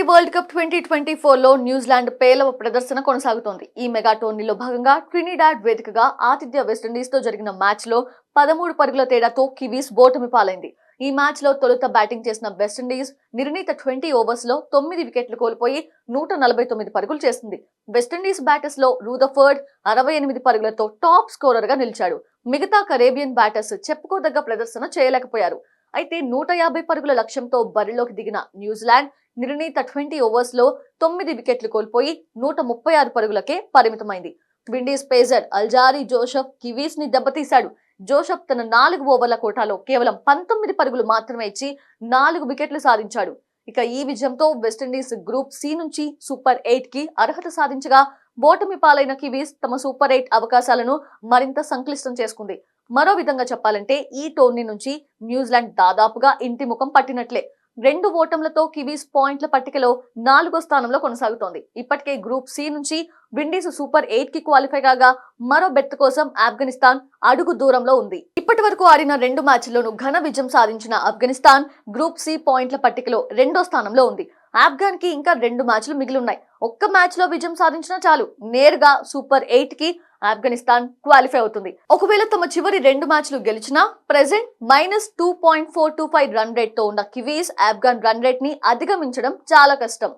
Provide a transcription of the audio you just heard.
World cup 2024లో New Zealand పేలవ ప్రదర్శన కొనసాగుతోంది. ఈ మెగా టోర్నీలో భాగంగా ట్రినిడాడ్ వేదికగా ఆతిథ్య వెస్టిండీస్ తో జరిగిన మ్యాచ్ లో 13 పరుగుల తేడాతో కివీస్ ఓటమి పాలైంది. ఈ మ్యాచ్ లో తొలుత బ్యాటింగ్ చేసిన వెస్టిండీస్ నిర్ణీత 20 ఓవర్స్ లో 9 వికెట్లు కోల్పోయి 149 పరుగులు చేసింది. వెస్టిండీస్ బ్యాటర్స్ లో రూదర్ఫర్డ్ 68 పరుగులతో టాప్ స్కోరర్ గా నిలిచాడు. మిగతా కరేబియన్ బ్యాటర్స్ చెప్పుకోదగ్గ ప్రదర్శన చేయలేకపోయారు. అయితే 150 పరుగుల లక్ష్యంతో బరిలోకి దిగిన న్యూజిలాండ్ నిర్ణీత 20 ఓవర్స్ లో 9 వికెట్లు కోల్పోయి 136 పరుగులకే పరిమితమైంది. Windies pacer Alzarri Joseph Kiwis ని దెబ్బతీశాడు. జోసెఫ్ తన 4 ఓవర్ల కోటాలో కేవలం 19 పరుగులు మాత్రమే ఇచ్చి 4 వికెట్లు సాధించాడు. ఇక ఈ విజయంతో వెస్టిండీస్ గ్రూప్ సి నుంచి సూపర్ 8 కి అర్హత సాధించగా ఓటమి పాలైన కివీస్ తమ సూపర్ 8 అవకాశాలను మరింత సంక్లిష్టం చేసుకుంది. మరో విధంగా చెప్పాలంటే ఈ టోర్నీ నుంచి న్యూజిలాండ్ దాదాపుగా ఇంటి ముఖం పట్టినట్లే. 2 ఓటములతో కివీస్ పాయింట్ల పట్టికలో 4వ స్థానంలో కొనసాగుతోంది. ఇప్పటికే గ్రూప్ సి నుంచి విండీస్ సూపర్ 8 కి క్వాలిఫై కాగా మరో బెర్త్ కోసం ఆఫ్ఘనిస్తాన్ అడుగు దూరంలో ఉంది. ఇప్పటి వరకు ఆడిన 2 మ్యాచ్ల్లోనూ ఘన విజయం సాధించిన ఆఫ్ఘనిస్తాన్ గ్రూప్ సి పాయింట్ల పట్టికలో 2వ స్థానంలో ఉంది. ఆఫ్ఘాన్ కి ఇంకా 2 మ్యాచ్లు మిగిలి ఉన్నాయి. ఒక్క మ్యాచ్ లో విజయం సాధించినా చాలు నేరుగా సూపర్ 8 కి ఆఫ్ఘనిస్తాన్ క్వాలిఫై అవుతుంది. ఒకవేళ తమ చివరి 2 మ్యాచ్లు గెలిచినా ప్రెజెంట్ -2.425 రన్ రేట్ తో ఉన్న కివీస్ ఆఫ్ఘాన్ రన్ రేట్ ని అధిగమించడం చాలా కష్టం.